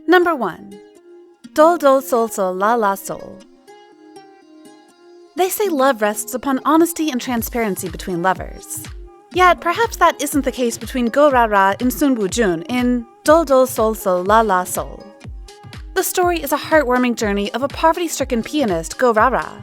Number 1. Dol dol sol sol la la sol. They say love rests upon honesty and transparency between lovers. Yet, perhaps that isn't the case between Go Ra Ra and Sun Woo Jun in Dol Dol Sol Sol La La Sol. The story is a heartwarming journey of a poverty-stricken pianist, Go Ra Ra,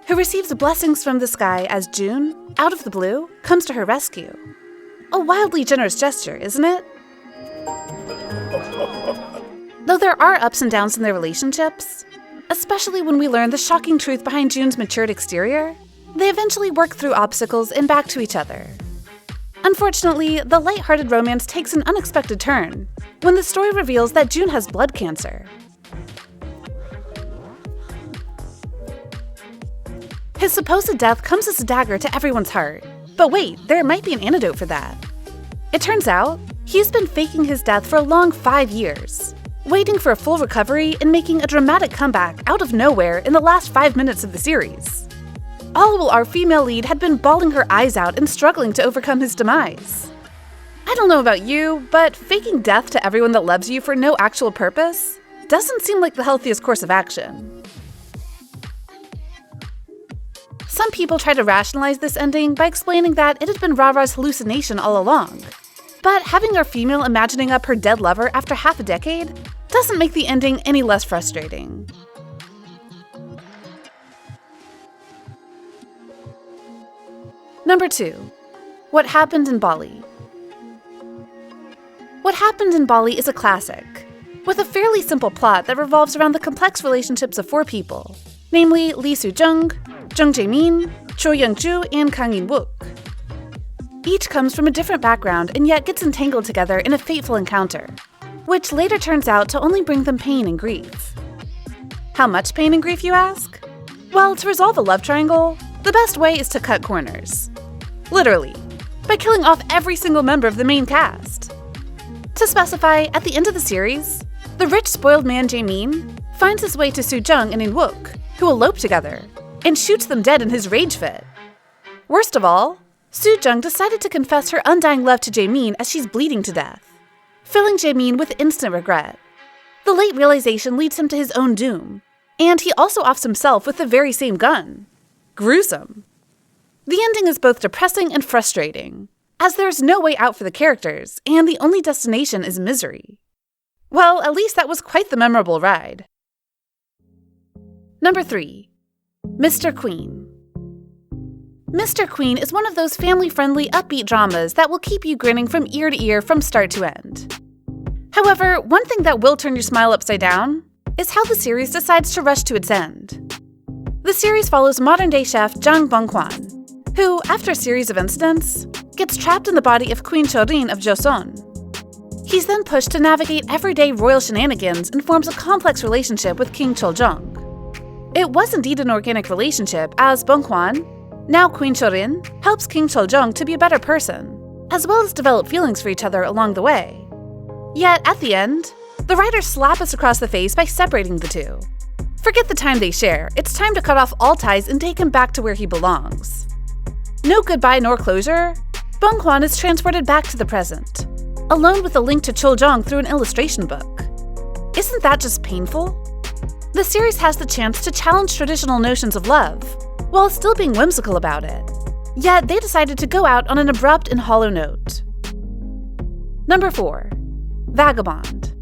who receives blessings from the sky as June, out of the blue, comes to her rescue. A wildly generous gesture, isn't it? Though there are ups and downs in their relationships, especially when we learn the shocking truth behind June's matured exterior, they eventually work through obstacles and back to each other. Unfortunately, the light-hearted romance takes an unexpected turn when the story reveals that June has blood cancer. His supposed death comes as a dagger to everyone's heart. But wait, there might be an antidote for that. It turns out, he's been faking his death for a long 5 years, waiting for a full recovery and making a dramatic comeback out of nowhere in the last 5 minutes of the series. All while our female lead had been bawling her eyes out and struggling to overcome his demise. I don't know about you, but faking death to everyone that loves you for no actual purpose doesn't seem like the healthiest course of action. Some people try to rationalize this ending by explaining that it had been Ra-Ra's hallucination all along. But having our female imagining up her dead lover after half a decade doesn't make the ending any less frustrating. Number 2. What Happened in Bbali. What Happened in Bbali is a classic, with a fairly simple plot that revolves around the complex relationships of 4 people, namely Lee Soo-jung, Jung Jae-min, Cho Young-ju, and Kang In-wook. Each comes from a different background and yet gets entangled together in a fateful encounter, which later turns out to only bring them pain and grief. How much pain and grief, you ask? Well, to resolve a love triangle, the best way is to cut corners. Literally, by killing off every single member of the main cast. To specify, at the end of the series, the rich, spoiled man Jae-min finds his way to Soo-jung and In-wook, who elope together, and shoots them dead in his rage fit. Worst of all, Soo-jung decided to confess her undying love to Jae-min as she's bleeding to death, filling Jae-min with instant regret. The late realization leads him to his own doom, and he also offs himself with the very same gun. Gruesome. The ending is both depressing and frustrating, as there's no way out for the characters, and the only destination is misery. Well, at least that was quite the memorable ride. Number 3. Mr. Queen. Mr. Queen is one of those family-friendly, upbeat dramas that will keep you grinning from ear to ear from start to end. However, one thing that will turn your smile upside down is how the series decides to rush to its end. The series follows modern-day chef Jang Bong-kwan, who, after a series of incidents, gets trapped in the body of Queen Chorin of Joseon. He's then pushed to navigate everyday royal shenanigans and forms a complex relationship with King Chol-jong. It was indeed an organic relationship, as Bong-kwan, now Queen Chorin, helps King Chol-jong to be a better person, as well as develop feelings for each other along the way. Yet, at the end, the writers slap us across the face by separating the two. Forget the time they share, it's time to cut off all ties and take him back to where he belongs. No goodbye nor closure, Bong-kwan is transported back to the present, alone with a link to Chol-jong through an illustration book. Isn't that just painful? The series has the chance to challenge traditional notions of love, while still being whimsical about it. Yet they decided to go out on an abrupt and hollow note. Number 4. Vagabond.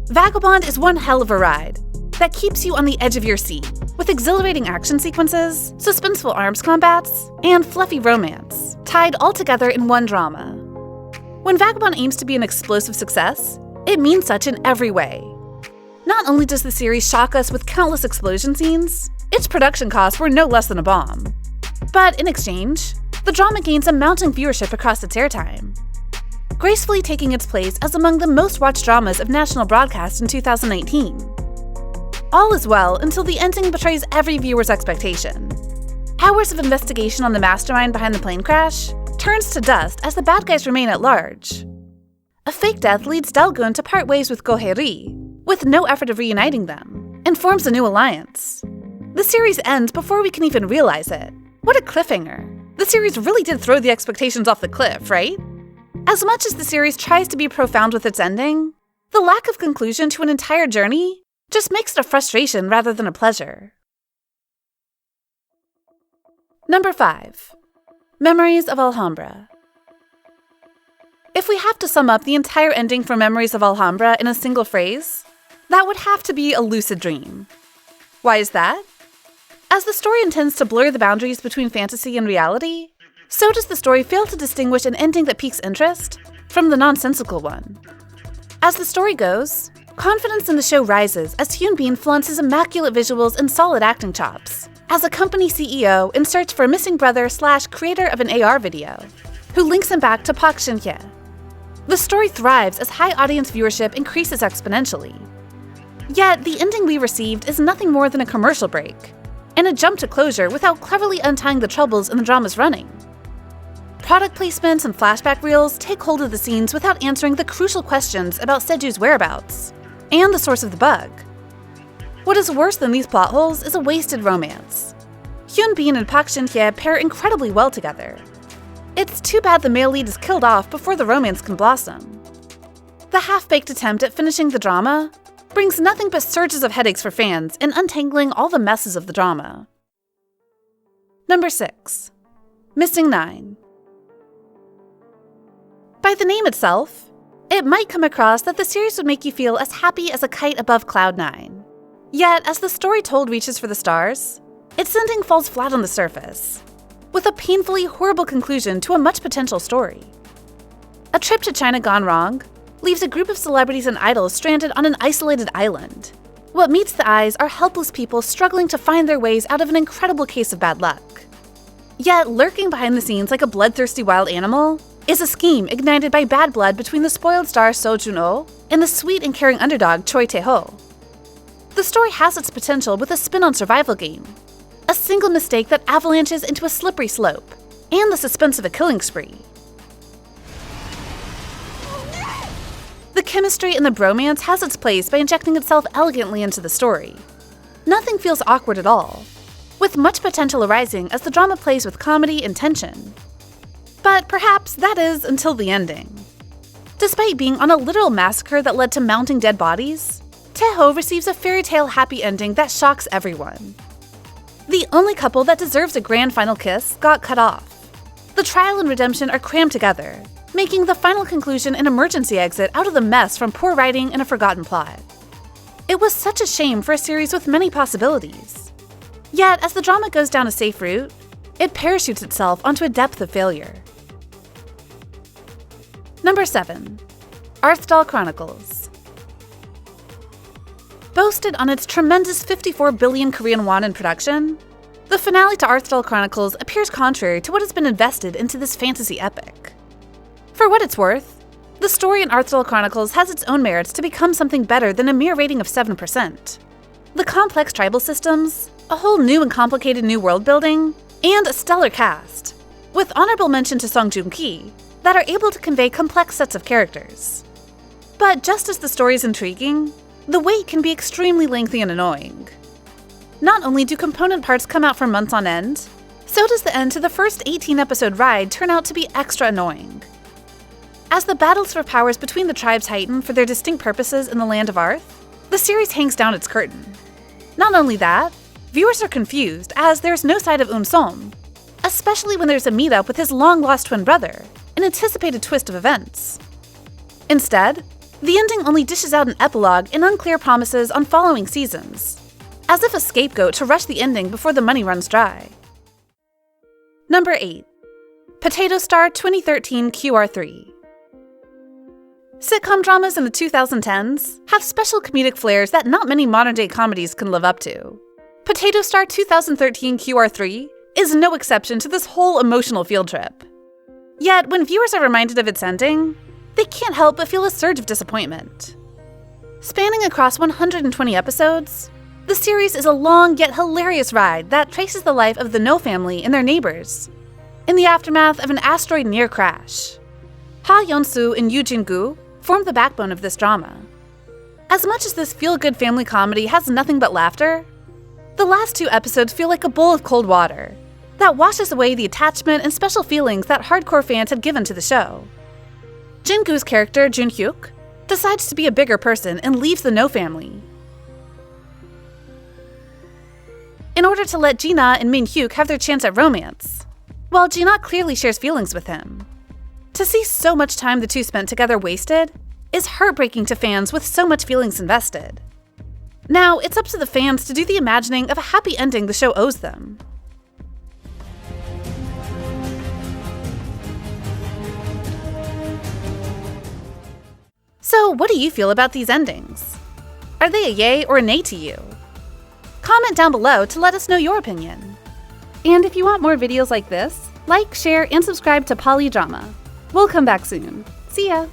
Vagabond is one hell of a ride that keeps you on the edge of your seat, with exhilarating action sequences, suspenseful arms combats, and fluffy romance, tied all together in one drama. When Vagabond aims to be an explosive success, it means such in every way. Not only does the series shock us with countless explosion scenes, its production costs were no less than a bomb. But in exchange, the drama gains a mounting viewership across its airtime, gracefully taking its place as among the most-watched dramas of national broadcast in 2019. All is well until the ending betrays every viewer's expectation. Hours of investigation on the mastermind behind the plane crash turns to dust as the bad guys remain at large. A fake death leads Dalgun to part ways with Go-hae-ri, with no effort of reuniting them, and forms a new alliance. The series ends before we can even realize it. What a cliffhanger. The series really did throw the expectations off the cliff, right? As much as the series tries to be profound with its ending, The lack of conclusion to an entire journey just makes it a frustration rather than a pleasure. Number 5. Memories of Alhambra. If we have to sum up the entire ending for Memories of Alhambra in a single phrase, that would have to be a lucid dream. Why is that? As the story intends to blur the boundaries between fantasy and reality, so does the story fail to distinguish an ending that piques interest from the nonsensical one. As the story goes, confidence in the show rises as Hyun Bin flaunts his immaculate visuals and solid acting chops as a company CEO in search for a missing brother/creator of an AR video, who links him back to Park Shin-hye. The story thrives as high audience viewership increases exponentially. Yet, the ending we received is nothing more than a commercial break, and a jump to closure without cleverly untying the troubles in the drama's running. Product placements and flashback reels take hold of the scenes without answering the crucial questions about Seju's whereabouts and the source of the bug. What is worse than these plot holes is a wasted romance. Hyun Bin and Park Shin-hye pair incredibly well together. It's too bad the male lead is killed off before the romance can blossom. The half-baked attempt at finishing the drama brings nothing but surges of headaches for fans in untangling all the messes of the drama. Number 6. Missing 9. By the name itself, it might come across that the series would make you feel as happy as a kite above Cloud 9. Yet, as the story told reaches for the stars, its ending falls flat on the surface, with a painfully horrible conclusion to a much potential story. A trip to China gone wrong leaves a group of celebrities and idols stranded on an isolated island. What meets the eyes are helpless people struggling to find their ways out of an incredible case of bad luck. Yet, lurking behind the scenes like a bloodthirsty wild animal is a scheme ignited by bad blood between the spoiled star So Jun-oh and the sweet and caring underdog Choi Tae-ho. The story has its potential with a spin-on survival game, a single mistake that avalanches into a slippery slope, and the suspense of a killing spree. The chemistry and the bromance has its place by injecting itself elegantly into the story. Nothing feels awkward at all, with much potential arising as the drama plays with comedy and tension. But perhaps that is until the ending. Despite being on a literal massacre that led to mounting dead bodies, Tae-ho receives a fairy tale happy ending that shocks everyone. The only couple that deserves a grand final kiss got cut off. The trial and redemption are crammed together, making the final conclusion an emergency exit out of the mess from poor writing and a forgotten plot. It was such a shame for a series with many possibilities. Yet, as the drama goes down a safe route, it parachutes itself onto a depth of failure. Number 7. Arthdal Chronicles. Boasted on its tremendous 54 billion Korean won in production, the finale to Arthdal Chronicles appears contrary to what has been invested into this fantasy epic. For what it's worth, the story in Arthdal Chronicles has its own merits to become something better than a mere rating of 7%. The complex tribal systems, a whole new and complicated new world building, and a stellar cast, with honorable mention to Song Joong-ki, that are able to convey complex sets of characters. But just as the story is intriguing, the wait can be extremely lengthy and annoying. Not only do component parts come out for months on end, so does the end to the first 18-episode ride turn out to be extra annoying. As the battles for powers between the tribes heighten for their distinct purposes in the Land of Arth, the series hangs down its curtain. Not only that, viewers are confused as there's no sight of Eun-som, especially when there's a meetup with his long-lost twin brother, an anticipated twist of events. Instead, the ending only dishes out an epilogue and unclear promises on following seasons, as if a scapegoat to rush the ending before the money runs dry. Number 8. Potato Star 2013 QR3. Sitcom dramas in the 2010s have special comedic flares that not many modern-day comedies can live up to. Potato Star 2013 QR3 is no exception to this whole emotional field trip. Yet, when viewers are reminded of its ending, they can't help but feel a surge of disappointment. Spanning across 120 episodes, the series is a long yet hilarious ride that traces the life of the No family and their neighbors in the aftermath of an asteroid near crash. Ha Yeon-soo and Yoo Jin-gu form the backbone of this drama. As much as this feel-good family comedy has nothing but laughter, the last 2 episodes feel like a bowl of cold water that washes away the attachment and special feelings that hardcore fans had given to the show. Jin-gu's character, Jun-hyuk, decides to be a bigger person and leaves the No family in order to let Jina and Min-hyuk have their chance at romance, while Jina clearly shares feelings with him. To see so much time the two spent together wasted is heartbreaking to fans with so much feelings invested. Now, it's up to the fans to do the imagining of a happy ending the show owes them. So, what do you feel about these endings? Are they a yay or a nay to you? Comment down below to let us know your opinion. And if you want more videos like this, like, share, and subscribe to Kdrama. We'll come back soon. See ya!